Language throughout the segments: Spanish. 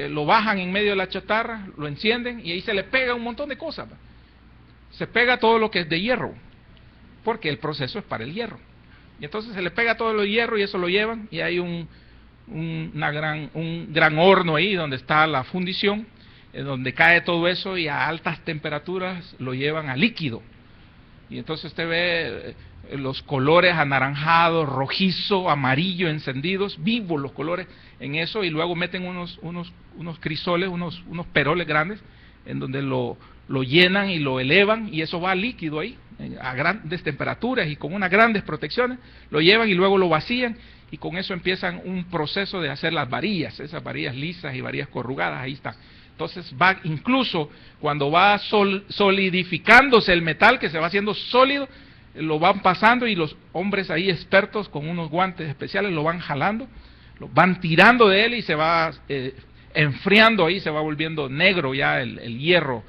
lo bajan en medio de la chatarra, lo encienden y ahí se le pega un montón de cosas. Se pega todo lo que es de hierro, porque el proceso es para el hierro. Y entonces se le pega todo lo de hierro y eso lo llevan y hay un gran horno ahí donde está la fundición, donde cae todo eso y a altas temperaturas lo llevan a líquido. Y entonces usted ve los colores anaranjados, rojizo, amarillo, encendidos, vivos los colores en eso, y luego meten unos crisoles, unos peroles grandes, en donde lo llenan y lo elevan, y eso va líquido ahí, a grandes temperaturas y con unas grandes protecciones, lo llevan y luego lo vacían, y con eso empiezan un proceso de hacer las varillas, esas varillas lisas y varillas corrugadas, ahí están. Entonces va, incluso cuando va solidificándose el metal, que se va haciendo sólido, lo van pasando y los hombres ahí expertos con unos guantes especiales lo van jalando, lo van tirando de él y se va enfriando ahí, se va volviendo negro ya el hierro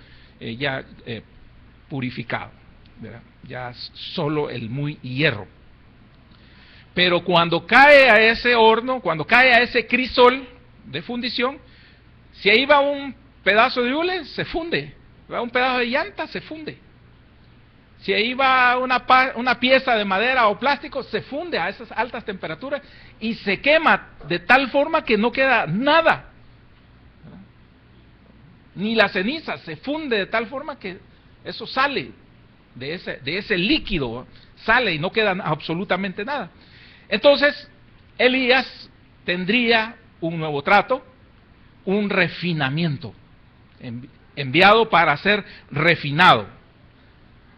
purificado, ¿verdad? Ya solo el muy hierro. Pero cuando cae a ese horno, cuando cae a ese crisol de fundición, si ahí va un pedazo de hule, se funde. Va un pedazo de llanta, se funde. Si ahí va una pieza de madera o plástico, se funde a esas altas temperaturas y se quema de tal forma que no queda nada. Ni la ceniza, se funde de tal forma que eso sale de ese líquido, sale y no queda absolutamente nada. Entonces, Elías tendría un nuevo trato, un refinamiento, enviado para ser refinado.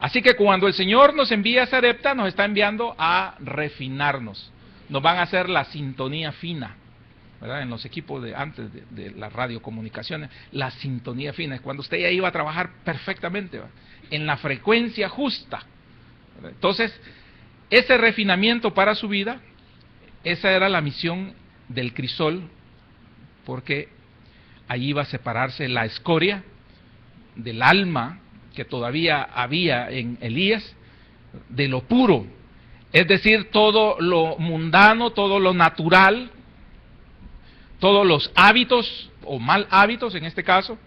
Así que cuando el Señor nos envía a Sarepta, nos está enviando a refinarnos. Nos van a hacer la sintonía fina, ¿verdad? En los equipos de antes de las radiocomunicaciones, la sintonía fina, es cuando usted ya iba a trabajar perfectamente, ¿verdad? En la frecuencia justa, ¿verdad? Entonces, ese refinamiento para su vida, esa era la misión del crisol, porque allí iba a separarse la escoria del alma que todavía había en Elías, de lo puro, es decir, todo lo mundano, todo lo natural, todos los hábitos, o mal hábitos en este caso,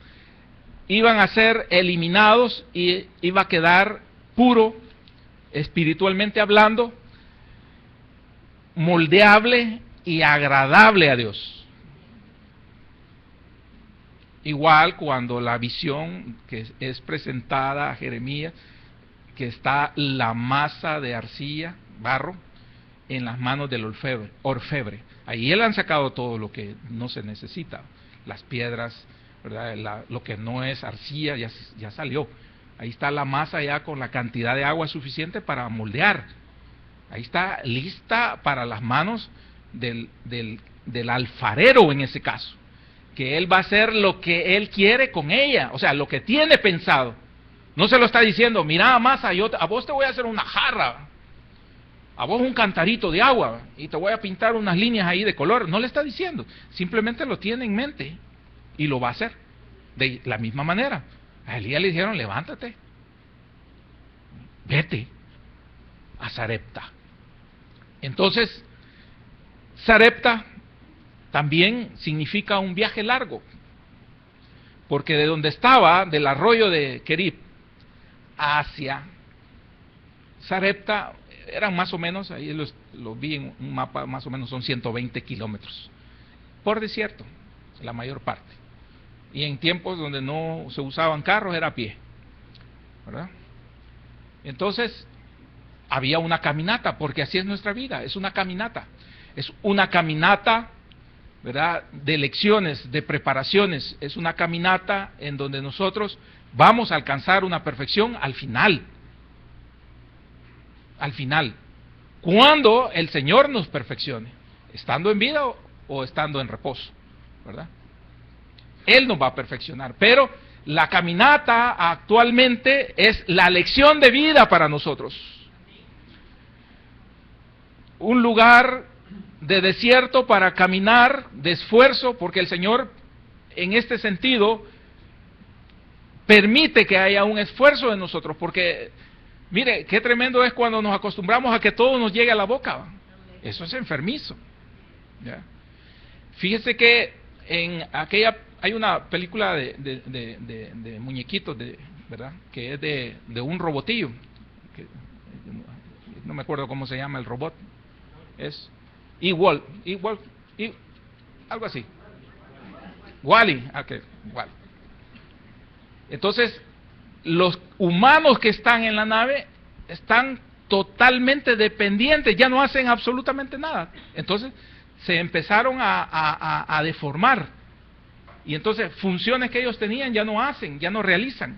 iban a ser eliminados y iba a quedar puro, espiritualmente hablando, moldeable y agradable a Dios. Igual cuando la visión que es presentada a Jeremías, que está la masa de arcilla, barro, en las manos del orfebre. Ahí él han sacado todo lo que no se necesita, las piedras, ¿verdad? Lo que no es arcilla ya salió. Ahí está la masa ya con la cantidad de agua suficiente para moldear. Ahí está lista para las manos del alfarero en ese caso, que él va a hacer lo que él quiere con ella, o sea, lo que tiene pensado. No se lo está diciendo, mira masa, a vos te voy a hacer una jarra, a vos un cantarito de agua, y te voy a pintar unas líneas ahí de color. No le está diciendo, simplemente lo tiene en mente, y lo va a hacer. De la misma manera, a Elías le dijeron, levántate, vete a Sarepta. Entonces, Sarepta también significa un viaje largo, porque de donde estaba, del arroyo de Kerib hacia Sarepta, eran más o menos, ahí lo vi en un mapa, más o menos son 120 kilómetros, por desierto, la mayor parte, y en tiempos donde no se usaban carros, era a pie, ¿verdad? Entonces, había una caminata, porque así es nuestra vida, es una caminata, ¿verdad? De lecciones, de preparaciones, es una caminata en donde nosotros vamos a alcanzar una perfección al final, cuando el Señor nos perfeccione, estando en vida o estando en reposo, ¿verdad? Él nos va a perfeccionar, pero la caminata actualmente es la lección de vida para nosotros. Un lugar de desierto para caminar, de esfuerzo, porque el Señor en este sentido permite que haya un esfuerzo en nosotros, porque mire, qué tremendo es cuando nos acostumbramos a que todo nos llegue a la boca. Eso es enfermizo, ¿ya? Fíjese que en Hay una película de muñequitos, ¿verdad? Que es de un robotillo. Que, no me acuerdo cómo se llama el robot. Es igual, algo así. Wall-E, okay, Wall-E. Entonces, los humanos que están en la nave están totalmente dependientes, ya no hacen absolutamente nada. Entonces, se empezaron a deformar. Y entonces, funciones que ellos tenían ya no hacen, ya no realizan.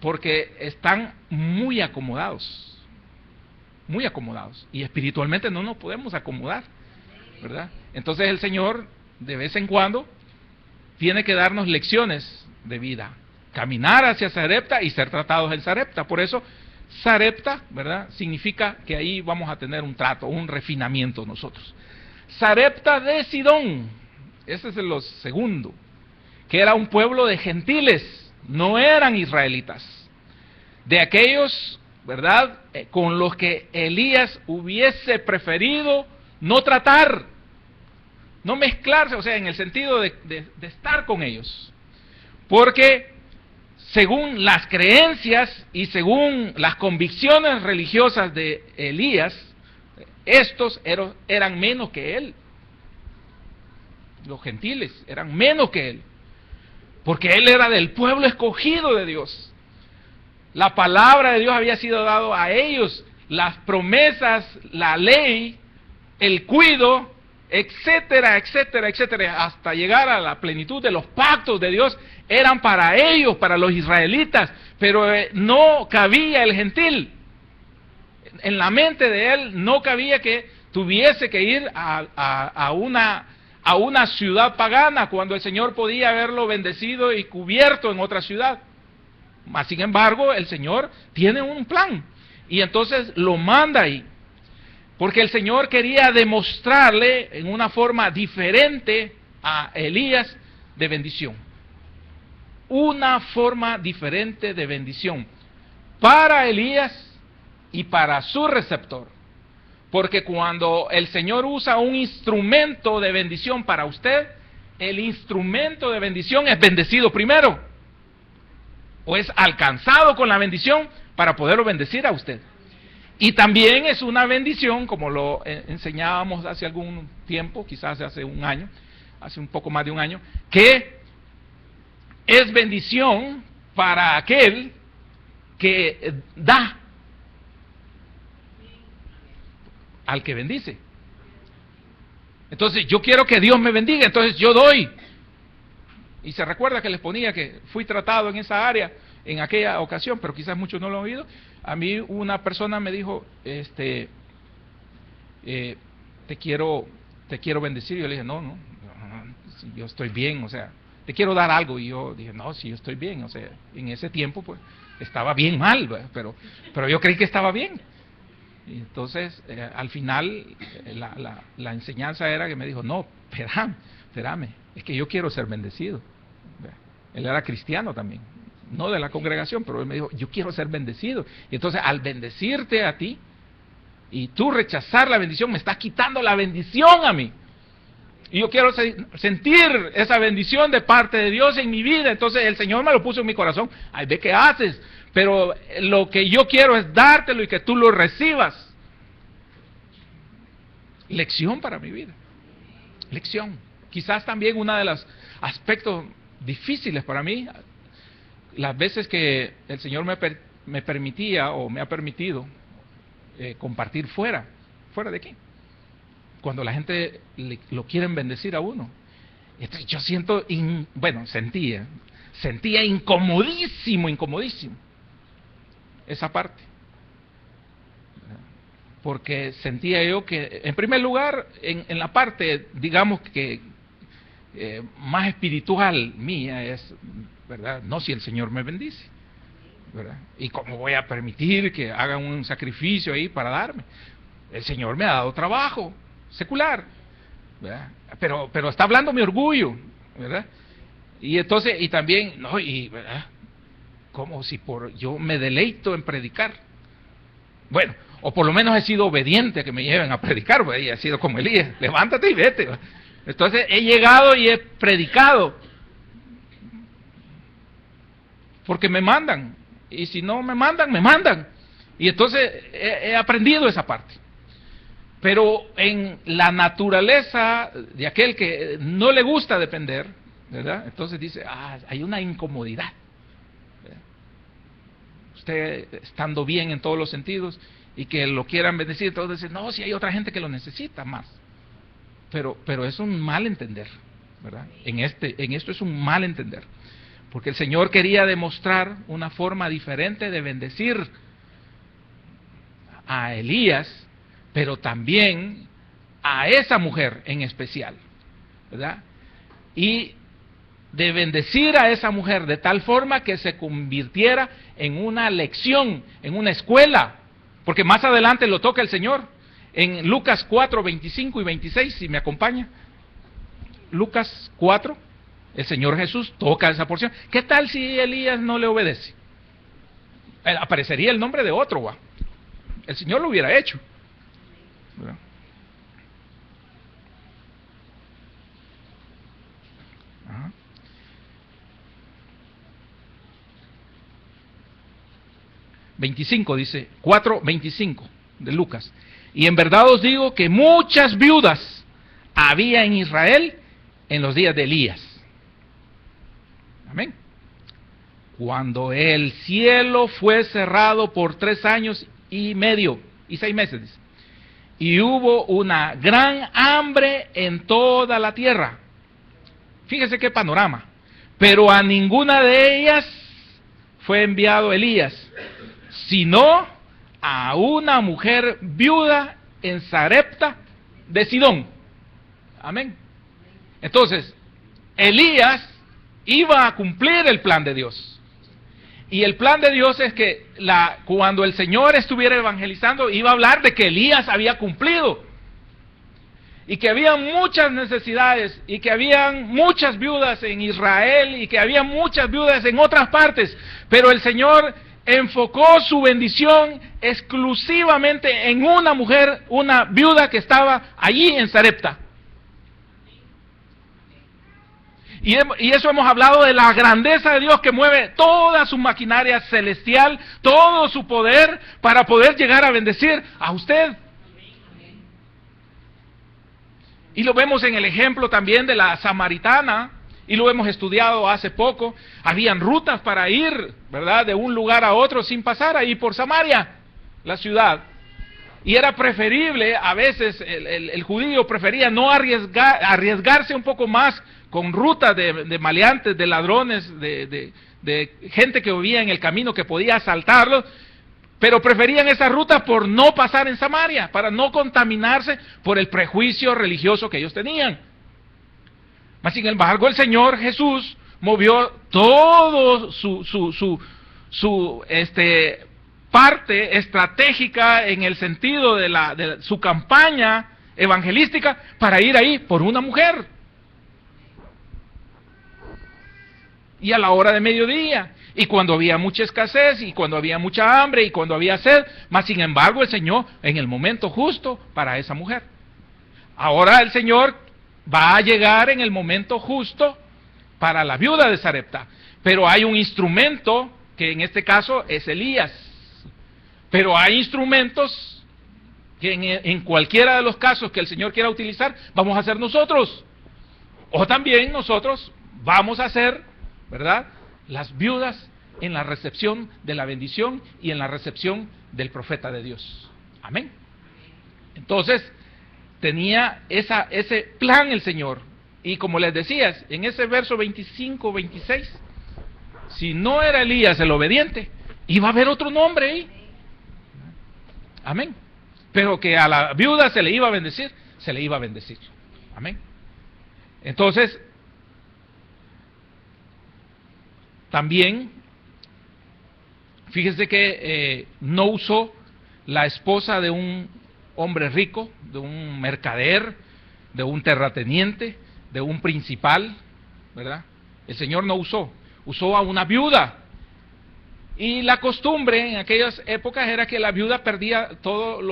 Porque están muy acomodados. Muy acomodados. Y espiritualmente no nos podemos acomodar, ¿verdad? Entonces, el Señor, de vez en cuando, tiene que darnos lecciones de vida. Caminar hacia Sarepta y ser tratados en Sarepta. Por eso, Sarepta, ¿verdad?, significa que ahí vamos a tener un trato, un refinamiento nosotros. Sarepta de Sidón, ese es el segundo, que era un pueblo de gentiles, no eran israelitas, de aquellos, ¿verdad?, con los que Elías hubiese preferido no tratar, no mezclarse, o sea, en el sentido de estar con ellos, porque según las creencias y según las convicciones religiosas de Elías, estos eran menos que él. Los gentiles eran menos que él, porque él era del pueblo escogido de Dios. La palabra de Dios había sido dado a ellos, las promesas, la ley, el cuidado, etcétera, etcétera, etcétera, hasta llegar a la plenitud de los pactos de Dios, eran para ellos, para los israelitas, pero no cabía el gentil. En la mente de él no cabía que tuviese que ir a una ciudad pagana, cuando el Señor podía haberlo bendecido y cubierto en otra ciudad. Mas, sin embargo, el Señor tiene un plan, y entonces lo manda ahí. Porque el Señor quería demostrarle en una forma diferente a Elías de bendición. Una forma diferente de bendición para Elías y para su receptor. Porque cuando el Señor usa un instrumento de bendición para usted, el instrumento de bendición es bendecido primero. O es alcanzado con la bendición para poderlo bendecir a usted. Y también es una bendición, como lo enseñábamos hace algún tiempo, quizás hace un año, hace un poco más de un año, que es bendición para aquel que da al que bendice. Entonces, yo quiero que Dios me bendiga, entonces yo doy. Y se recuerda que les ponía que fui tratado en esa área en aquella ocasión, pero quizás muchos no lo han oído. A mí una persona me dijo, te quiero bendecir. Y yo le dije, no, yo estoy bien, o sea, te quiero dar algo. Y yo dije, no, si yo estoy bien, o sea, en ese tiempo pues estaba bien mal, pero yo creí que estaba bien. Y entonces, al final, la enseñanza era que me dijo, no, espérame, es que yo quiero ser bendecido. Él era cristiano también, no de la congregación, pero él me dijo, yo quiero ser bendecido. Y entonces, al bendecirte a ti, y tú rechazar la bendición, me estás quitando la bendición a mí. Y yo quiero sentir esa bendición de parte de Dios en mi vida. Entonces, el Señor me lo puso en mi corazón. Ay, ve qué haces. Pero lo que yo quiero es dártelo y que tú lo recibas. Lección para mi vida. Lección. Quizás también uno de los aspectos difíciles para mí, las veces que el Señor me permitía o me ha permitido compartir fuera de aquí. Cuando la gente lo quieren bendecir a uno. Entonces yo sentía incomodísimo esa parte. Porque sentía yo que, en primer lugar, en la parte, digamos que más espiritual mía es, ¿verdad? No, si el Señor me bendice, ¿verdad? Y cómo voy a permitir que hagan un sacrificio ahí para darme. El Señor me ha dado trabajo secular, ¿verdad? Pero está hablando mi orgullo, ¿verdad? Y entonces, y también, ¿verdad? Como si yo me deleito en predicar. Bueno, o por lo menos he sido obediente a que me lleven a predicar, pues, y he sido como Elías, levántate y vete. Entonces he llegado y he predicado, porque me mandan, y si no me mandan, me mandan. Y entonces he aprendido esa parte. Pero en la naturaleza de aquel que no le gusta depender, ¿verdad? Entonces dice, hay una incomodidad. ¿Verdad? Usted estando bien en todos los sentidos y que lo quieran bendecir, entonces dice, no, si hay otra gente que lo necesita más. Pero es un mal entender, ¿verdad? En esto es un mal entender. Porque el Señor quería demostrar una forma diferente de bendecir a Elías, pero también a esa mujer en especial, ¿verdad? Y de bendecir a esa mujer de tal forma que se convirtiera en una lección, en una escuela, porque más adelante lo toca el Señor, en Lucas 4, 25 y 26, si me acompaña. Lucas 4, el Señor Jesús toca esa porción. ¿Qué tal si Elías no le obedece? Aparecería el nombre de otro, ¿va? El Señor lo hubiera hecho. ¿Verdad? Ajá. Dice 4:25 de Lucas. Y en verdad os digo que muchas viudas había en Israel en los días de Elías. Amén. Cuando el cielo fue cerrado por 3 años y medio y 6 meses, dice, y hubo una gran hambre en toda la tierra. Fíjese qué panorama. Pero a ninguna de ellas fue enviado Elías, sino a una mujer viuda en Sarepta de Sidón. Amén. Entonces, Elías iba a cumplir el plan de Dios. Y el plan de Dios es que cuando el Señor estuviera evangelizando, iba a hablar de que Elías había cumplido. Y que había muchas necesidades, y que habían muchas viudas en Israel, y que había muchas viudas en otras partes. Pero el Señor enfocó su bendición exclusivamente en una mujer, una viuda que estaba allí en Sarepta. Y eso hemos hablado de la grandeza de Dios que mueve toda su maquinaria celestial, todo su poder para poder llegar a bendecir a usted. Y lo vemos en el ejemplo también de la samaritana, y lo hemos estudiado hace poco. Habían rutas para ir, ¿verdad?, de un lugar a otro sin pasar ahí por Samaria, la ciudad. Y era preferible, a veces el judío prefería no arriesgarse un poco más con rutas de maleantes, de ladrones, de gente que vivía en el camino que podía asaltarlos, pero preferían esa ruta por no pasar en Samaria, para no contaminarse por el prejuicio religioso que ellos tenían. Mas sin embargo el Señor Jesús movió todo su parte estratégica en el sentido de su campaña evangelística para ir ahí por una mujer. Y a la hora de mediodía, y cuando había mucha escasez, y cuando había mucha hambre, y cuando había sed, mas sin embargo el Señor en el momento justo para esa mujer. Ahora el Señor va a llegar en el momento justo para la viuda de Sarepta, pero hay un instrumento que en este caso es Elías. Pero hay instrumentos que en cualquiera de los casos que el Señor quiera utilizar, vamos a hacer nosotros. O también nosotros vamos a ser, ¿verdad?, las viudas en la recepción de la bendición y en la recepción del profeta de Dios. Amén. Entonces, tenía ese plan el Señor. Y como les decías, en ese verso 25, 26, si no era Elías el obediente, iba a haber otro nombre ahí. Amén. Pero que a la viuda se le iba a bendecir, se le iba a bendecir. Amén. Entonces, también, fíjese que no usó la esposa de un hombre rico, de un mercader, de un terrateniente, de un principal, ¿verdad? El Señor no usó a una viuda. Y la costumbre en aquellas épocas era que la viuda perdía todo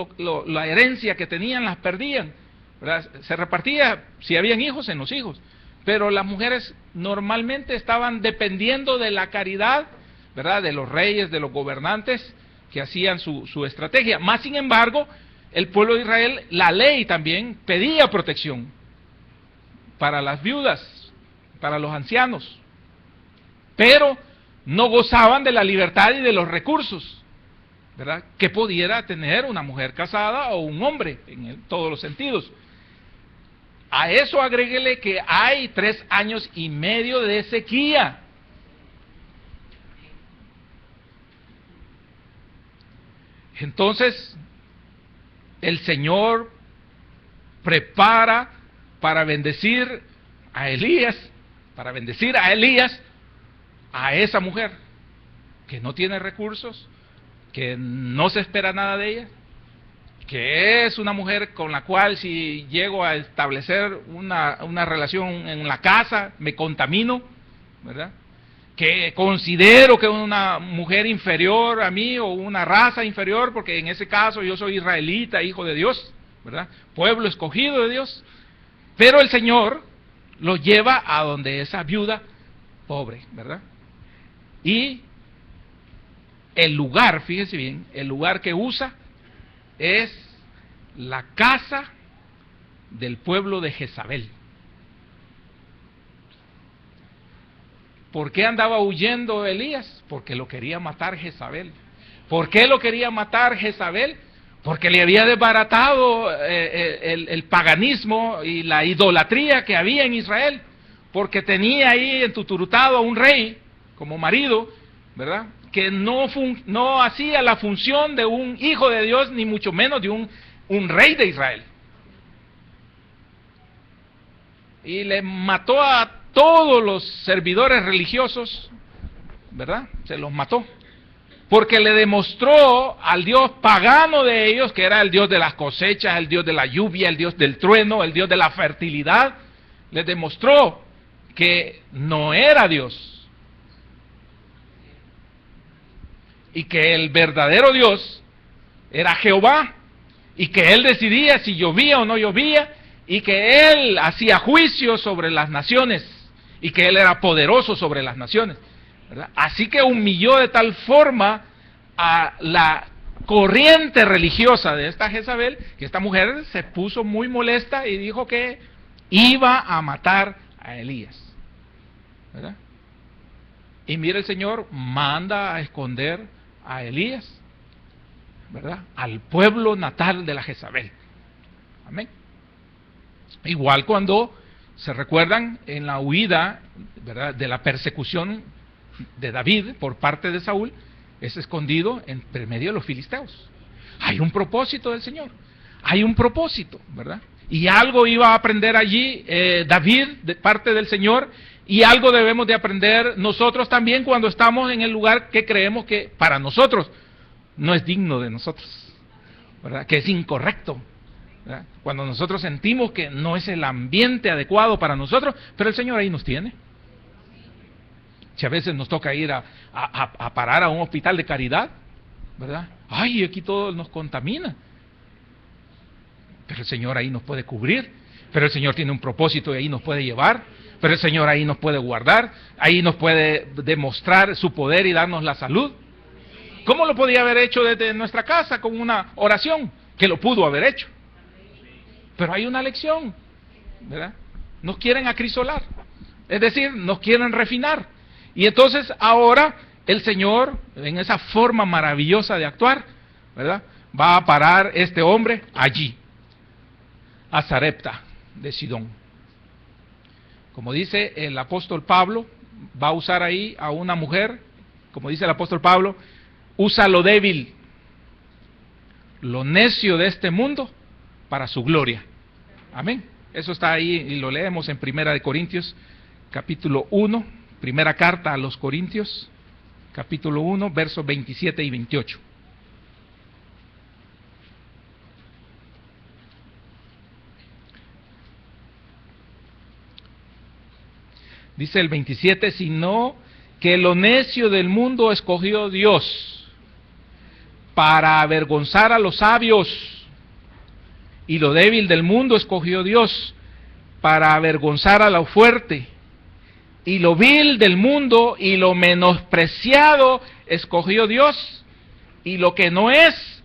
la herencia que tenían, las perdían, ¿verdad? Se repartía, si habían hijos, en los hijos. Pero las mujeres normalmente estaban dependiendo de la caridad, ¿verdad?, de los reyes, de los gobernantes que hacían su estrategia. Más sin embargo, el pueblo de Israel, la ley también pedía protección para las viudas, para los ancianos, pero no gozaban de la libertad y de los recursos, ¿verdad?, que pudiera tener una mujer casada o un hombre, en todos los sentidos. A eso agréguele que hay 3 años y medio de sequía. Entonces, el Señor prepara para bendecir a Elías, a esa mujer que no tiene recursos, que no se espera nada de ella, que es una mujer con la cual si llego a establecer una relación en la casa, me contamino, ¿verdad?, que considero que es una mujer inferior a mí o una raza inferior, porque en ese caso yo soy israelita, hijo de Dios, ¿verdad?, pueblo escogido de Dios. Pero el Señor lo lleva a donde esa viuda pobre, ¿verdad? Y el lugar, fíjese bien, el lugar que usa es la casa del pueblo de Jezabel. ¿Por qué andaba huyendo Elías? Porque lo quería matar Jezabel. ¿Por qué lo quería matar Jezabel? Porque le había desbaratado el paganismo y la idolatría que había en Israel. Porque tenía ahí entuturutado a un rey como marido, ¿verdad?, que no hacía la función de un hijo de Dios, ni mucho menos de un rey de Israel. Y le mató a todos los servidores religiosos, ¿verdad? Se los mató. Porque le demostró al Dios pagano de ellos, que era el Dios de las cosechas, el Dios de la lluvia, el Dios del trueno, el Dios de la fertilidad, le demostró que no era Dios. Y que el verdadero Dios era Jehová, y que Él decidía si llovía o no llovía, y que Él hacía juicio sobre las naciones, y que Él era poderoso sobre las naciones, ¿verdad? Así que humilló de tal forma a la corriente religiosa de esta Jezabel, que esta mujer se puso muy molesta y dijo que iba a matar a Elías, ¿verdad? Y mira, el Señor manda a esconder a Elías, ¿verdad?, al pueblo natal de la Jezabel. Amén. Igual cuando se recuerdan en la huida, ¿verdad?, de la persecución de David por parte de Saúl, es escondido entre medio de los filisteos. Hay un propósito del Señor, hay un propósito, ¿verdad? Y algo iba a aprender allí David de parte del Señor, y algo debemos de aprender nosotros también cuando estamos en el lugar que creemos que para nosotros no es digno de nosotros, ¿verdad?, que es incorrecto, ¿verdad?, cuando nosotros sentimos que no es el ambiente adecuado para nosotros, pero el Señor ahí nos tiene. Si a veces nos toca ir a parar a un hospital de caridad, ¿verdad?, ay, aquí todo nos contamina, pero el Señor ahí nos puede cubrir, pero el Señor tiene un propósito y ahí nos puede llevar, pero el Señor ahí nos puede guardar, ahí nos puede demostrar su poder y darnos la salud. ¿Cómo lo podía haber hecho desde nuestra casa con una oración? Que lo pudo haber hecho. Pero hay una lección, ¿verdad? Nos quieren acrisolar, es decir, nos quieren refinar. Y entonces ahora el Señor, en esa forma maravillosa de actuar, ¿verdad?, va a parar este hombre allí, a Sarepta de Sidón. Como dice el apóstol Pablo, va a usar ahí a una mujer, como dice el apóstol Pablo, usa lo débil, lo necio de este mundo para su gloria. Amén. Eso está ahí y lo leemos en Primera de Corintios, capítulo 1, primera carta a los Corintios, capítulo 1, versos 27 y 28. Dice el 27, sino que lo necio del mundo escogió Dios para avergonzar a los sabios, y lo débil del mundo escogió Dios para avergonzar a lo fuerte, y lo vil del mundo y lo menospreciado escogió Dios, y lo que no es,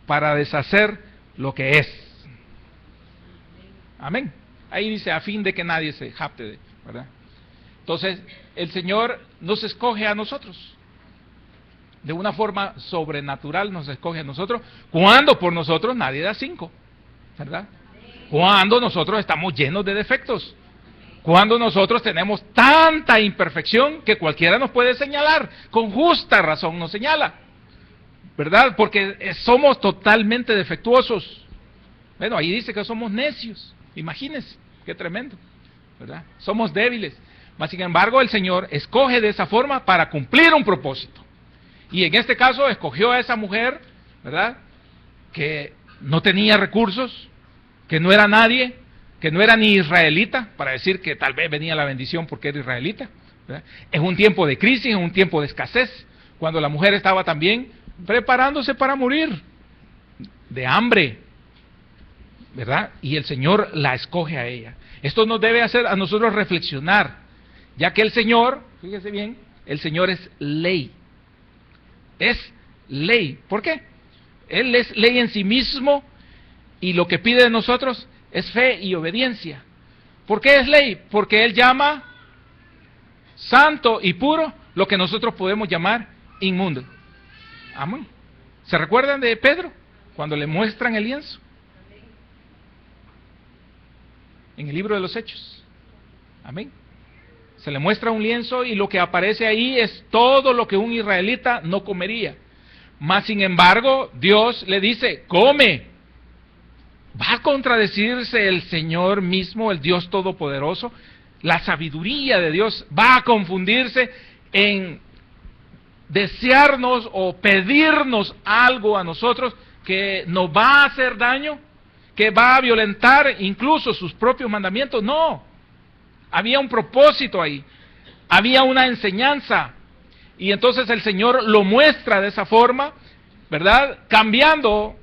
para deshacer lo que es. Amén. Ahí dice, a fin de que nadie se jacte, ¿verdad? Entonces, el Señor nos escoge a nosotros. De una forma sobrenatural nos escoge a nosotros, cuando por nosotros nadie da 5, ¿verdad? Cuando nosotros estamos llenos de defectos, cuando nosotros tenemos tanta imperfección que cualquiera nos puede señalar, con justa razón nos señala, ¿verdad? Porque somos totalmente defectuosos. Bueno, ahí dice que somos necios, imagínense, qué tremendo, ¿verdad? Somos débiles, mas sin embargo el Señor escoge de esa forma para cumplir un propósito. Y en este caso escogió a esa mujer, ¿verdad?, que no tenía recursos, que no era nadie, que no era ni israelita, para decir que tal vez venía la bendición porque era israelita, ¿verdad? Es un tiempo de crisis, es un tiempo de escasez, cuando la mujer estaba también preparándose para morir, de hambre, ¿verdad? Y el Señor la escoge a ella. Esto nos debe hacer a nosotros reflexionar, ya que el Señor, fíjese bien, el Señor es ley. Es ley. ¿Por qué? Él es ley en sí mismo y lo que pide de nosotros es fe y obediencia. ¿Por qué es ley? Porque Él llama santo y puro lo que nosotros podemos llamar inmundo. Amén. ¿Se recuerdan de Pedro cuando le muestran el lienzo? En el libro de los Hechos. Amén. Se le muestra un lienzo y lo que aparece ahí es todo lo que un israelita no comería. Mas sin embargo, Dios le dice, come. ¿Va a contradecirse el Señor mismo, el Dios Todopoderoso? La sabiduría de Dios va a confundirse en desearnos o pedirnos algo a nosotros que nos va a hacer daño, que va a violentar incluso sus propios mandamientos. No. Había un propósito ahí, había una enseñanza, y entonces el Señor lo muestra de esa forma, ¿verdad? Cambiando,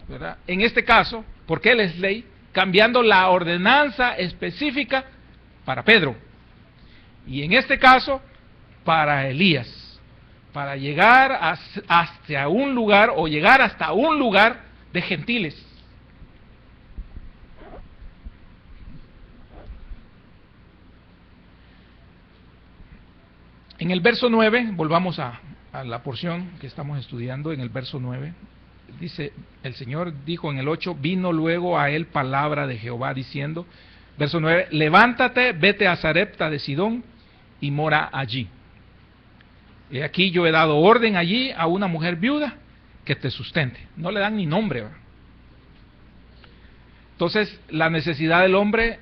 ¿verdad?, en este caso, porque Él es ley, cambiando la ordenanza específica para Pedro, y en este caso, para Elías, para llegar hasta un lugar, o llegar hasta un lugar de gentiles. En el verso 9, volvamos a la porción que estamos estudiando, en el verso 9, dice, el Señor dijo en el 8, vino luego a él palabra de Jehová diciendo, verso 9, levántate, vete a Sarepta de Sidón y mora allí. Y aquí yo he dado orden allí a una mujer viuda que te sustente. No le dan ni nombre, ¿verdad? Entonces, la necesidad del hombre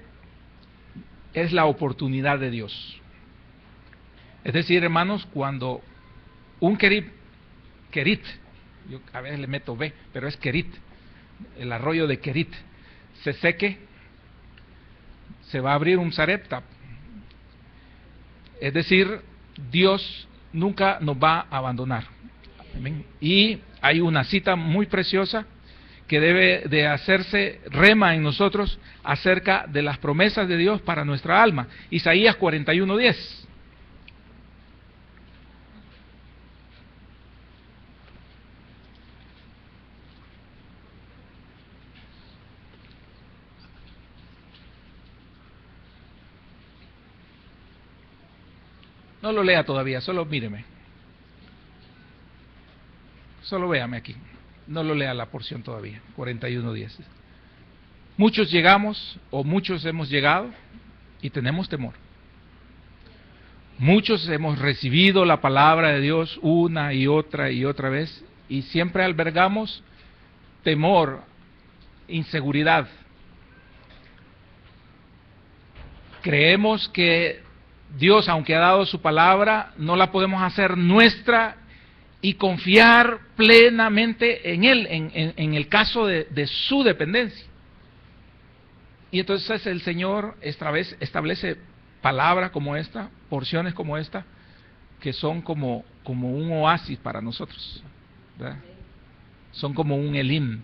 es la oportunidad de Dios. Es decir, hermanos, cuando un Kerit, yo a veces le meto B, pero es Kerit, el arroyo de Kerit, se seque, se va a abrir un Sarepta. Es decir, Dios nunca nos va a abandonar. Amén. Y hay una cita muy preciosa que debe de hacerse rema en nosotros acerca de las promesas de Dios para nuestra alma. Isaías 41:10. No lo lea todavía, solo míreme. Solo véame aquí. No lo lea la porción todavía, 41:10. Muchos llegamos, o muchos hemos llegado, y tenemos temor. Muchos hemos recibido la palabra de Dios una y otra vez, y siempre albergamos temor, inseguridad. Creemos que Dios, aunque ha dado su palabra, no la podemos hacer nuestra y confiar plenamente en Él, en el caso de su dependencia. Y entonces el Señor establece palabra como esta, porciones como esta, que son como un oasis para nosotros, ¿verdad? Son como un Elim,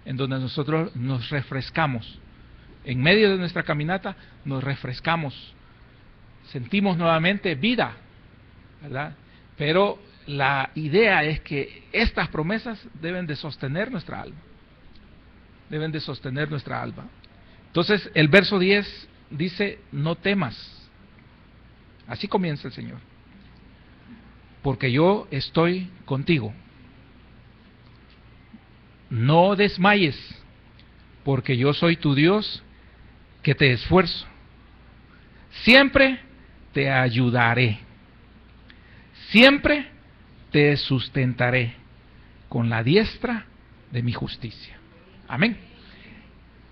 en donde nosotros nos refrescamos. En medio de nuestra caminata nos refrescamos. sentimos nuevamente vida, ¿verdad? Pero la idea es que estas promesas deben de sostener nuestra alma. Deben de sostener nuestra alma. Entonces, el verso 10 dice, no temas. Así comienza el Señor. Porque yo estoy contigo. No desmayes, porque yo soy tu Dios que te esfuerzo. Siempre te ayudaré. Siempre te sustentaré con la diestra de mi justicia. Amén.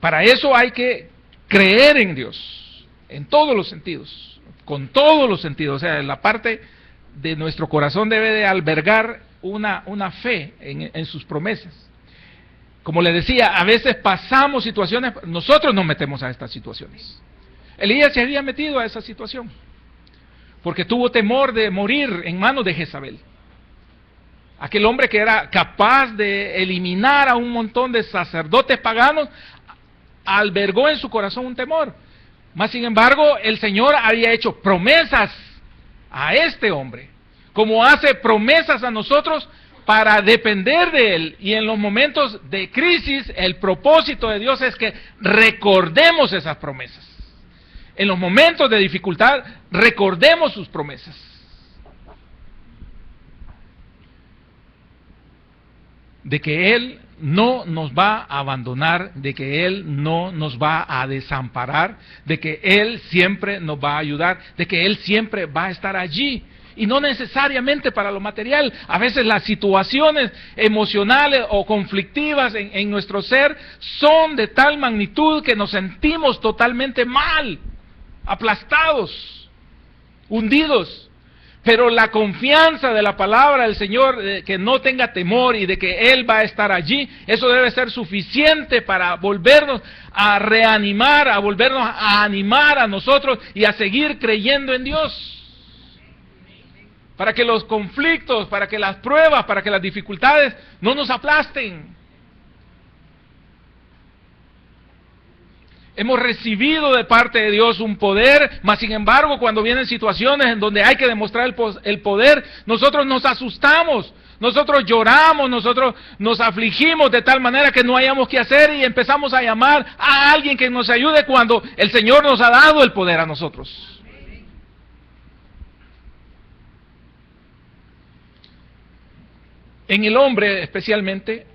Para eso hay que creer en Dios, en todos los sentidos, con todos los sentidos. O sea, la parte de nuestro corazón debe de albergar una fe en sus promesas. Como le decía, a veces pasamos situaciones, nosotros nos metemos a estas situaciones. Elías se había metido a esa situación, porque tuvo temor de morir en manos de Jezabel. Aquel hombre que era capaz de eliminar a un montón de sacerdotes paganos, albergó en su corazón un temor. Mas sin embargo, el Señor había hecho promesas a este hombre, como hace promesas a nosotros para depender de Él. Y en los momentos de crisis, el propósito de Dios es que recordemos esas promesas. En los momentos de dificultad, recordemos sus promesas. De que Él no nos va a abandonar, de que Él no nos va a desamparar, de que Él siempre nos va a ayudar, de que Él siempre va a estar allí. Y no necesariamente para lo material. A veces las situaciones emocionales o conflictivas en nuestro ser son de tal magnitud que nos sentimos totalmente mal, aplastados, hundidos. Pero la confianza de la palabra del Señor, de que no tenga temor y de que Él va a estar allí, eso debe ser suficiente para volvernos a reanimar, a volvernos a animar a nosotros y a seguir creyendo en Dios. Para que los conflictos, para que las pruebas, para que las dificultades no nos aplasten. Hemos recibido de parte de Dios un poder, mas sin embargo cuando vienen situaciones en donde hay que demostrar el poder, nosotros nos asustamos, nosotros lloramos, nosotros nos afligimos de tal manera que no hayamos qué hacer y empezamos a llamar a alguien que nos ayude cuando el Señor nos ha dado el poder a nosotros. En el hombre especialmente,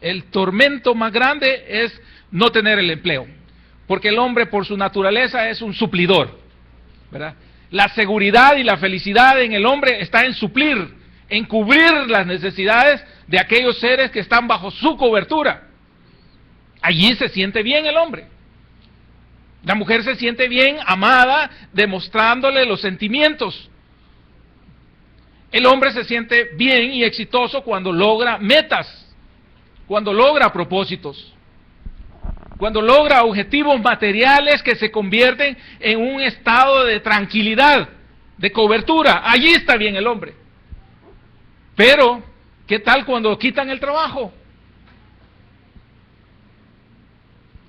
el tormento más grande es no tener el empleo, porque el hombre por su naturaleza es un suplidor, ¿verdad? La seguridad y la felicidad en el hombre está en suplir, en cubrir las necesidades de aquellos seres que están bajo su cobertura. Allí se siente bien el hombre. La mujer se siente bien amada, demostrándole los sentimientos. El hombre se siente bien y exitoso cuando logra metas, cuando logra propósitos, cuando logra objetivos materiales que se convierten en un estado de tranquilidad, de cobertura. Allí está bien el hombre. Pero, ¿qué tal cuando quitan el trabajo?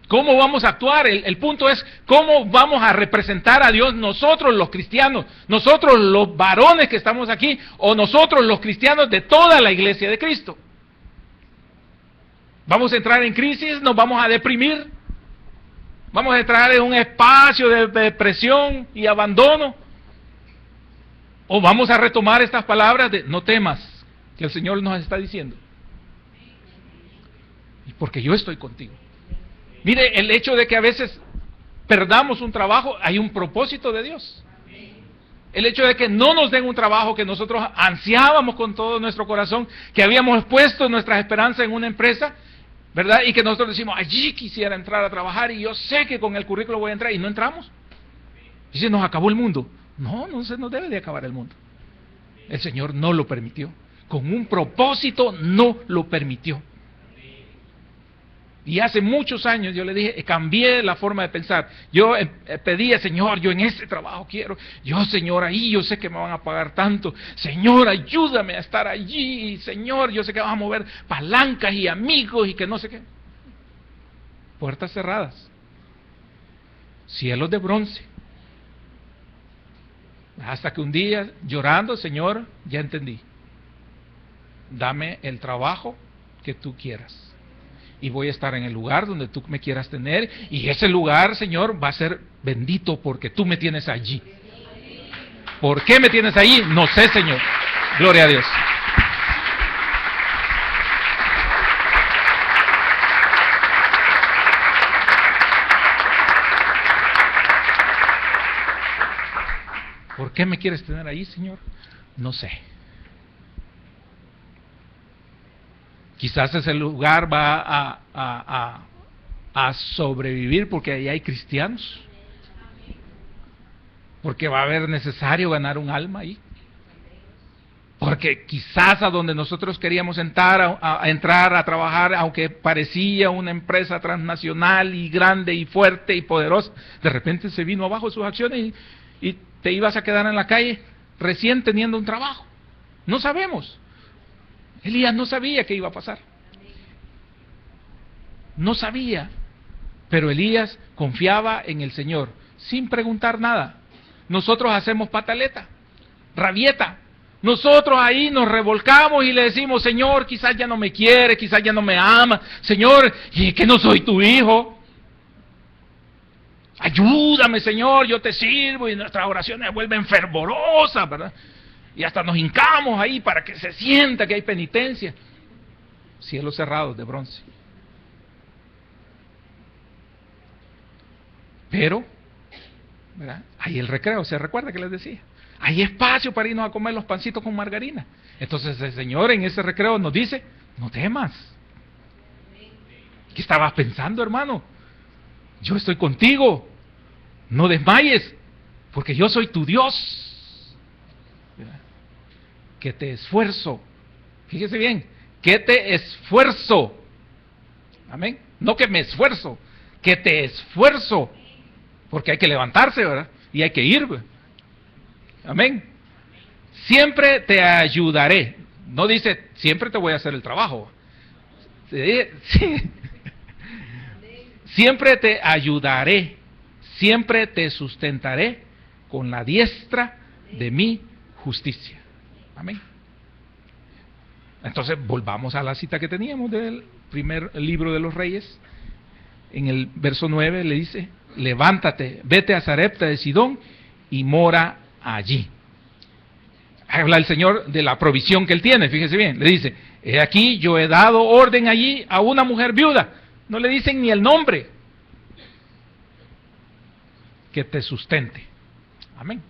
¿Cómo vamos a actuar? El punto es, ¿cómo vamos a representar a Dios nosotros los cristianos? Nosotros los varones que estamos aquí, o nosotros los cristianos de toda la iglesia de Cristo. ¿Vamos a entrar en crisis? ¿Nos vamos a deprimir? ¿Vamos a entrar en un espacio de depresión y abandono? ¿O vamos a retomar estas palabras de no temas, que el Señor nos está diciendo? Porque yo estoy contigo. Mire, el hecho de que a veces perdamos un trabajo, hay un propósito de Dios. El hecho de que no nos den un trabajo que nosotros ansiábamos con todo nuestro corazón, que habíamos puesto nuestras esperanzas en una empresa, ¿verdad? Y que nosotros decimos, allí quisiera entrar a trabajar y yo sé que con el currículo voy a entrar y no entramos. Y se nos acabó el mundo. No, no se nos debe de acabar el mundo. El Señor no lo permitió. Con un propósito no lo permitió. Y hace muchos años yo le dije, cambié la forma de pensar. Yo pedía, Señor, yo en este trabajo quiero. Yo, Señor, ahí yo sé que me van a pagar tanto. Señor, ayúdame a estar allí. Señor, yo sé que vas a mover palancas y amigos y que no sé qué. Puertas cerradas. Cielos de bronce. Hasta que un día, llorando, Señor, ya entendí. Dame el trabajo que tú quieras. Y voy a estar en el lugar donde tú me quieras tener. Y ese lugar, Señor, va a ser bendito porque tú me tienes allí. ¿Por qué me tienes allí? No sé, Señor. Gloria a Dios. ¿Por qué me quieres tener ahí, Señor? No sé. Quizás ese lugar va a sobrevivir porque ahí hay cristianos. Porque va a haber necesario ganar un alma ahí. Porque quizás a donde nosotros queríamos entrar a trabajar, aunque parecía una empresa transnacional y grande y fuerte y poderosa, de repente se vino abajo sus acciones y te ibas a quedar en la calle recién teniendo un trabajo. No sabemos. Elías no sabía qué iba a pasar. No sabía. Pero Elías confiaba en el Señor, sin preguntar nada. Nosotros hacemos pataleta, rabieta. Nosotros ahí nos revolcamos y le decimos, Señor, quizás ya no me quiere, quizás ya no me ama. Señor, ¿y que no soy tu hijo? Ayúdame, Señor, yo te sirvo. Y nuestras oraciones se vuelven fervorosas, ¿verdad? Y hasta nos hincamos ahí para que se sienta que hay penitencia. Cielos cerrados de bronce. Pero, ¿verdad? Hay el recreo, ¿se recuerda que les decía? Hay espacio para irnos a comer los pancitos con margarina. Entonces el Señor en ese recreo nos dice, no temas. ¿Qué estabas pensando, hermano? Yo estoy contigo. No desmayes, porque yo soy tu Dios. ¿Verdad? Que te esfuerzo. Fíjese bien, que te esfuerzo. Amén. No que me esfuerzo, que te esfuerzo. Porque hay que levantarse, ¿verdad? Y hay que ir, ¿verdad? Amén. Siempre te ayudaré. No dice, siempre te voy a hacer el trabajo. Sí. Siempre te ayudaré. Siempre te sustentaré con la diestra de mi justicia. Amén. Entonces, volvamos a la cita que teníamos del primer libro de los Reyes. En el verso 9 le dice, levántate, vete a Sarepta de Sidón y mora allí. Habla el Señor de la provisión que Él tiene, fíjese bien, le dice, he aquí yo he dado orden allí a una mujer viuda, no le dicen ni el nombre, que te sustente. Amén.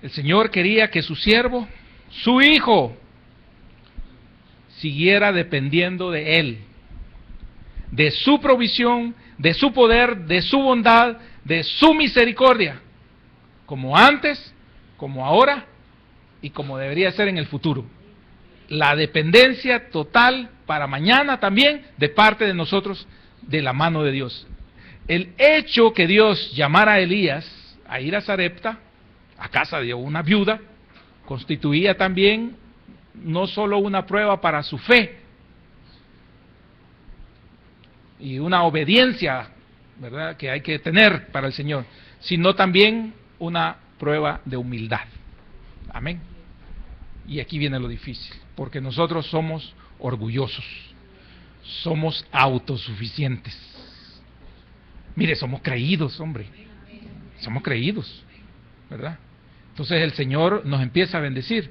El Señor quería que su siervo, su hijo, siguiera dependiendo de Él, de su provisión, de su poder, de su bondad, de su misericordia, como antes, como ahora y como debería ser en el futuro. La dependencia total para mañana también de parte de nosotros, de la mano de Dios. El hecho que Dios llamara a Elías a ir a Sarepta, a casa de una viuda, constituía también no solo una prueba para su fe y una obediencia, ¿verdad?, que hay que tener para el Señor, sino también una prueba de humildad. Amén. Y aquí viene lo difícil, porque nosotros somos orgullosos, somos autosuficientes. Mire, somos creídos, hombre, somos creídos, ¿verdad? Entonces el Señor nos empieza a bendecir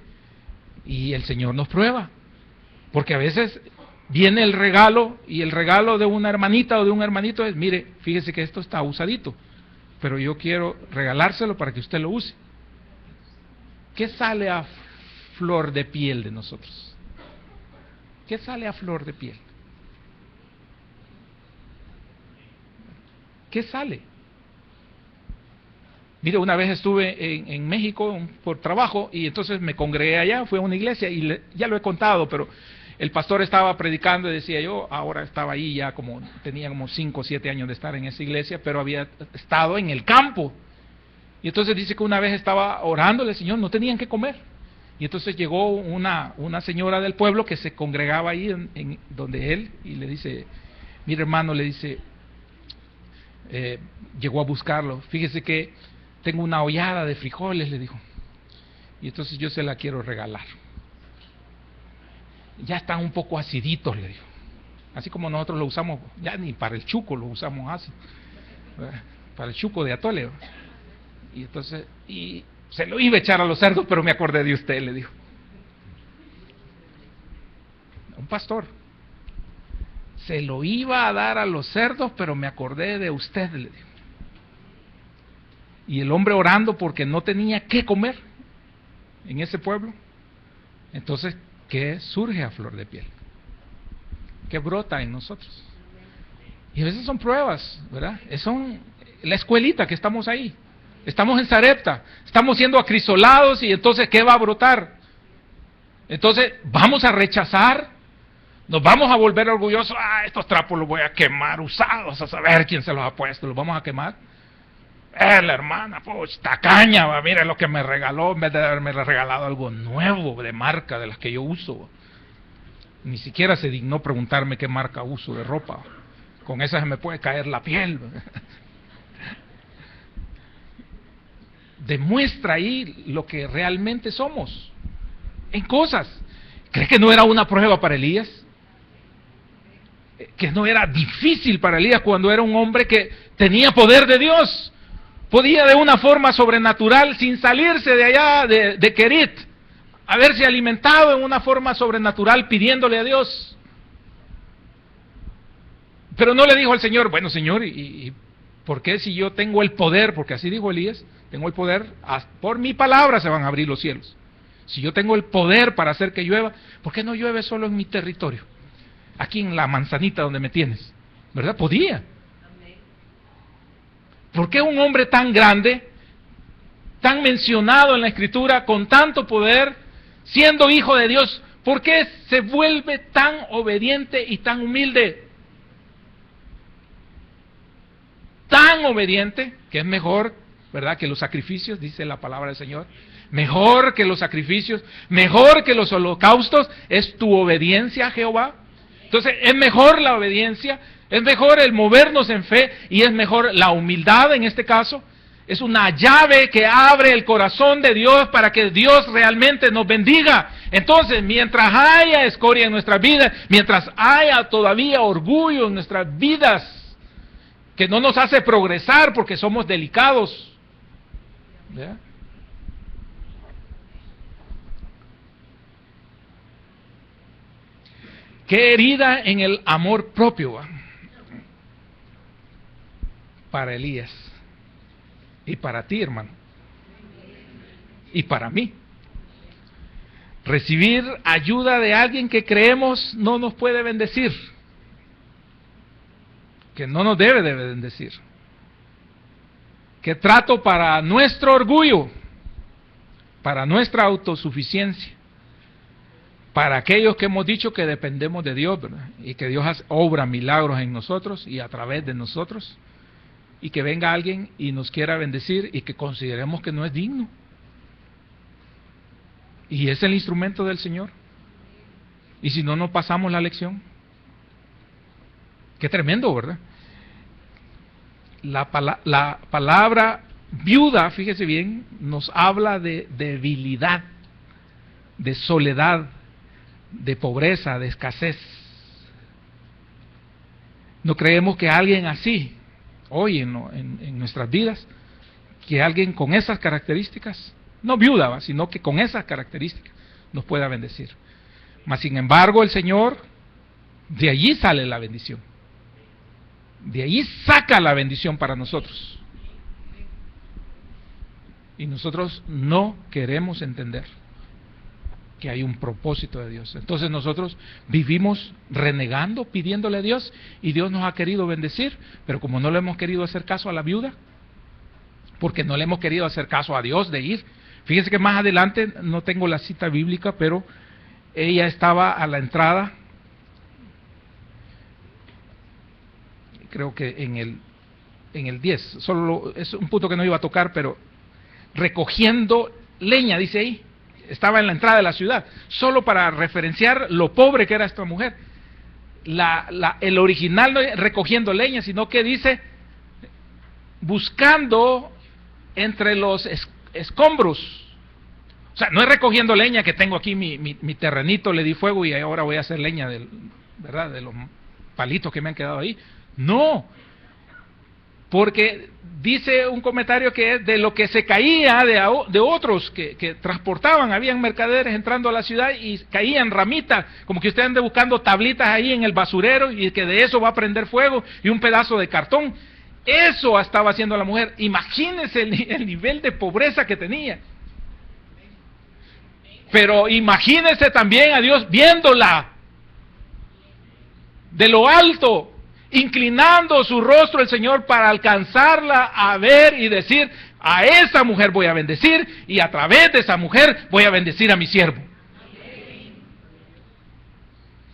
y el Señor nos prueba, porque a veces viene el regalo y el regalo de una hermanita o de un hermanito es, mire, fíjese que esto está usadito, pero yo quiero regalárselo para que usted lo use. ¿Qué sale a flor de piel de nosotros? ¿Qué sale a flor de piel? ¿Qué sale? Mire, una vez estuve en México por trabajo y entonces me congregué allá, fui a una iglesia y ya lo he contado, pero el pastor estaba predicando y decía yo, ahora estaba ahí ya tenía como 5 o 7 años de estar en esa iglesia, pero había estado en el campo. Y entonces dice que una vez estaba orándole al Señor, no tenían que comer. Y entonces llegó una señora del pueblo que se congregaba ahí en donde él, y le dice, mire hermano, le dice, llegó a buscarlo, fíjese que tengo una ollada de frijoles, le dijo, y entonces yo se la quiero regalar. Ya están un poco aciditos, le dijo. Así como nosotros lo usamos, ya ni para el chuco lo usamos ácido, ¿verdad? Para el chuco de atole, ¿verdad? Y entonces, y se lo iba a echar a los cerdos, pero me acordé de usted, le dijo. Un pastor. Se lo iba a dar a los cerdos, pero me acordé de usted, le dijo. Y el hombre orando porque no tenía qué comer en ese pueblo. Entonces, ¿qué surge a flor de piel? ¿Qué brota en nosotros? Y a veces son pruebas, ¿verdad? Son la escuelita que estamos ahí. Estamos en Sarepta, estamos siendo acrisolados y entonces, ¿qué va a brotar? Entonces, ¿vamos a rechazar? ¿Nos vamos a volver orgullosos? Estos trapos los voy a quemar usados, a saber quién se los ha puesto, los vamos a quemar. La hermana, pues, tacaña, mira lo que me regaló, en vez de haberme regalado algo nuevo, de marca, de las que yo uso. Ni siquiera se dignó preguntarme qué marca uso de ropa. Con esa se me puede caer la piel. Demuestra ahí lo que realmente somos, en cosas. ¿Crees que no era una prueba para Elías? Que no era difícil para Elías cuando era un hombre que tenía poder de Dios. Podía de una forma sobrenatural, sin salirse de allá de Querit, haberse alimentado en una forma sobrenatural pidiéndole a Dios. Pero no le dijo al Señor, bueno Señor, ¿y por qué si yo tengo el poder? Porque así dijo Elías, tengo el poder, por mi palabra se van a abrir los cielos. Si yo tengo el poder para hacer que llueva, ¿por qué no llueve solo en mi territorio? Aquí en la manzanita donde me tienes, ¿verdad? Podía. ¿Por qué un hombre tan grande, tan mencionado en la Escritura, con tanto poder, siendo hijo de Dios, por qué se vuelve tan obediente y tan humilde? Tan obediente, que es mejor, ¿verdad?, que los sacrificios, dice la palabra del Señor. Mejor que los sacrificios, mejor que los holocaustos, es tu obediencia a Jehová. Entonces, es mejor la obediencia, es mejor el movernos en fe y es mejor la humildad en este caso. Es una llave que abre el corazón de Dios para que Dios realmente nos bendiga. Entonces, mientras haya escoria en nuestras vidas, mientras haya todavía orgullo en nuestras vidas, que no nos hace progresar porque somos delicados, ¿ya? Qué herida en el amor propio, ¿va?, para Elías y para ti, hermano, y para mí. Recibir ayuda de alguien que creemos no nos puede bendecir, que no nos debe de bendecir, que trato para nuestro orgullo, para nuestra autosuficiencia, para aquellos que hemos dicho que dependemos de Dios, ¿verdad?, y que Dios obra milagros en nosotros y a través de nosotros, y que venga alguien y nos quiera bendecir y que consideremos que no es digno. Y es el instrumento del Señor. Y si no, no pasamos la lección. Qué tremendo, ¿verdad? La palabra viuda, fíjese bien, nos habla de debilidad, de soledad, de pobreza, de escasez. No creemos que alguien así, hoy en nuestras vidas, que alguien con esas características, no viuda, sino que con esas características nos pueda bendecir. Mas sin embargo el Señor, de allí sale la bendición. De allí saca la bendición para nosotros. Y nosotros no queremos entender que hay un propósito de Dios. Entonces nosotros vivimos renegando, pidiéndole a Dios, y Dios nos ha querido bendecir, pero como no le hemos querido hacer caso a la viuda, porque no le hemos querido hacer caso a Dios de ir. Fíjense que más adelante, no tengo la cita bíblica, pero ella estaba a la entrada, creo que en el 10, solo es un punto que no iba a tocar, pero recogiendo leña, dice ahí, estaba en la entrada de la ciudad, solo para referenciar lo pobre que era esta mujer. El original no es recogiendo leña, sino que dice buscando entre los escombros. O sea, no es recogiendo leña que tengo aquí mi terrenito, le di fuego y ahora voy a hacer leña ¿verdad? De los palitos que me han quedado ahí. No, porque dice un comentario que es de lo que se caía de otros que transportaban. Habían mercaderes entrando a la ciudad y caían ramitas, como que usted ande buscando tablitas ahí en el basurero y que de eso va a prender fuego y un pedazo de cartón. Eso estaba haciendo la mujer. Imagínense el nivel de pobreza que tenía. Pero imagínense también a Dios viéndola de lo alto, inclinando su rostro el Señor para alcanzarla a ver y decir: a esa mujer voy a bendecir y a través de esa mujer voy a bendecir a mi siervo.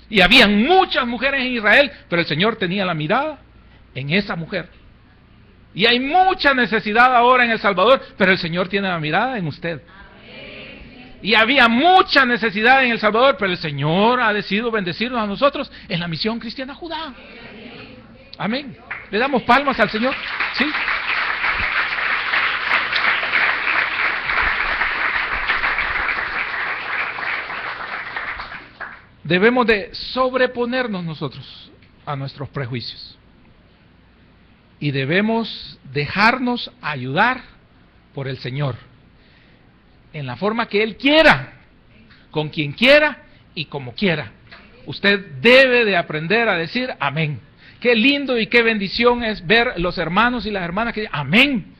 Y habían muchas mujeres en Israel, pero el Señor tenía la mirada en esa mujer. Y hay mucha necesidad ahora en El Salvador, pero el Señor tiene la mirada en usted. Y había mucha necesidad en El Salvador, pero el Señor ha decidido bendecirnos a nosotros en la misión cristiana Judá. Amén. Le damos palmas al Señor. ¿Sí? Debemos de sobreponernos nosotros a nuestros prejuicios. Y debemos dejarnos ayudar por el Señor. En la forma que Él quiera, con quien quiera y como quiera. Usted debe de aprender a decir amén. Qué lindo y qué bendición es ver los hermanos y las hermanas que dicen amén.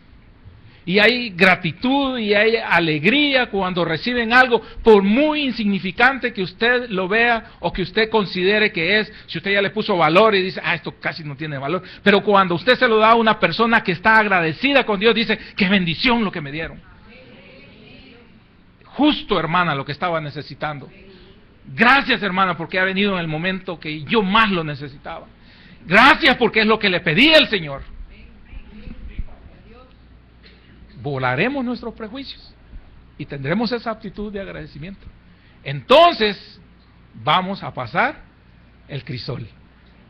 Y hay gratitud y hay alegría cuando reciben algo, por muy insignificante que usted lo vea o que usted considere que es. Si usted ya le puso valor y dice: esto casi no tiene valor. Pero cuando usted se lo da a una persona que está agradecida con Dios, dice: qué bendición lo que me dieron. Justo, hermana, lo que estaba necesitando. Gracias, hermana, porque ha venido en el momento que yo más lo necesitaba. Gracias porque es lo que le pedí al Señor. Volaremos nuestros prejuicios y tendremos esa actitud de agradecimiento. Entonces vamos a pasar el crisol.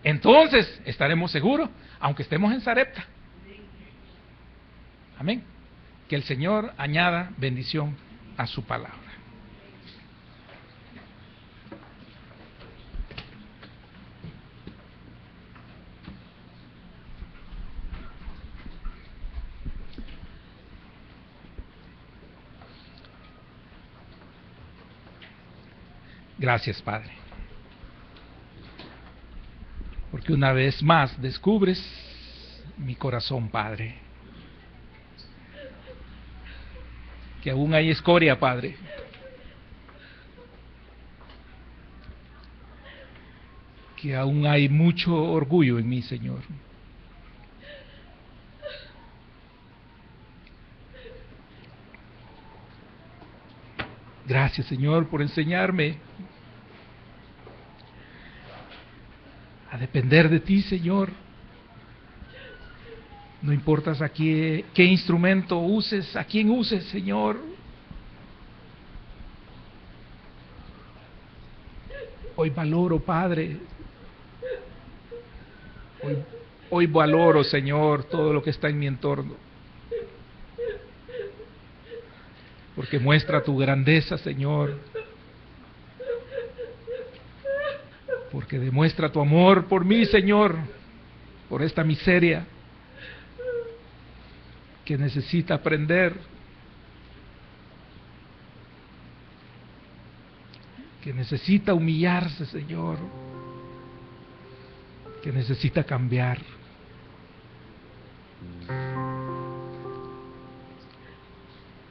Entonces estaremos seguros, aunque estemos en Sarepta. Amén. Que el Señor añada bendición a su palabra. Gracias, Padre, porque una vez más descubres mi corazón, Padre, que aún hay escoria, Padre, que aún hay mucho orgullo en mí, Señor. Gracias, Señor, por enseñarme a depender de ti, Señor. No importa a qué instrumento uses, a quién uses, Señor. Hoy valoro, Padre. Hoy valoro, Señor, todo lo que está en mi entorno. Porque muestra tu grandeza, Señor. Porque demuestra tu amor por mí, Señor, por esta miseria que necesita aprender, que necesita humillarse, Señor, que necesita cambiar.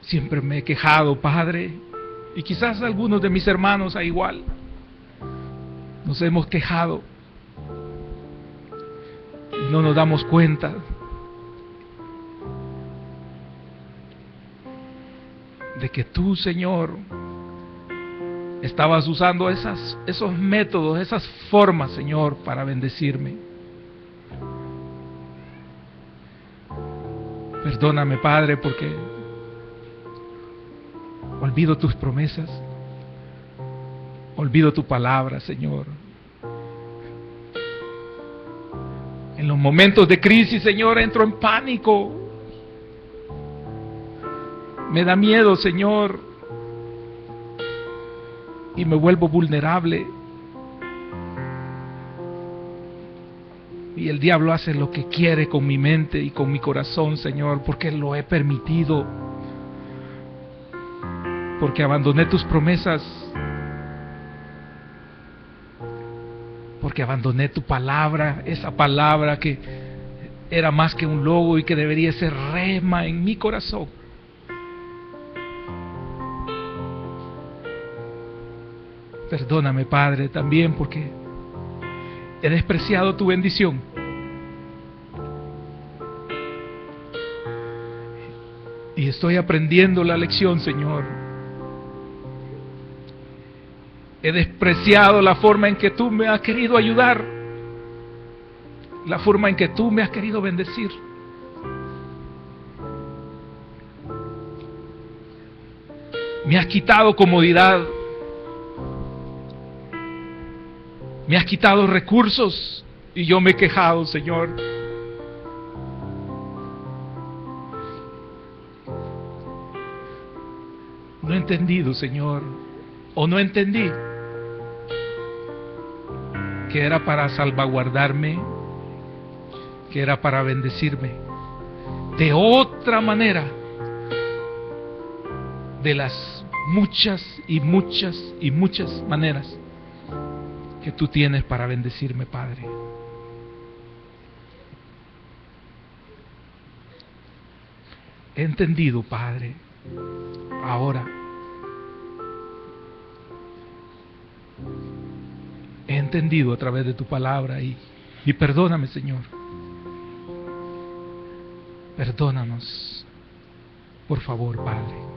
Siempre me he quejado, Padre, y quizás algunos de mis hermanos a igual. Nos hemos quejado y no nos damos cuenta de que tú, Señor, estabas usando esos métodos, esas formas, Señor, para bendecirme. Perdóname, Padre, porque olvido tus promesas. Olvido tu palabra, Señor. En los momentos de crisis, Señor, entro en pánico. Me da miedo, Señor, y me vuelvo vulnerable. Y el diablo hace lo que quiere con mi mente y con mi corazón, Señor, porque lo he permitido. Porque abandoné tus promesas. Porque abandoné tu palabra, esa palabra que era más que un logo y que debería ser rema en mi corazón. Perdóname, Padre, también porque he despreciado tu bendición. Y estoy aprendiendo la lección, Señor. He despreciado la forma en que tú me has querido ayudar, la forma en que tú me has querido bendecir. Me has quitado comodidad, me has quitado recursos y yo me he quejado, Señor. No he entendido, Señor, o no entendí que era para salvaguardarme, que era para bendecirme de otra manera, de las muchas y muchas y muchas maneras que tú tienes para bendecirme, Padre. He entendido, Padre, ahora. He entendido a través de tu palabra y perdóname, Señor. Perdónanos, por favor, Padre.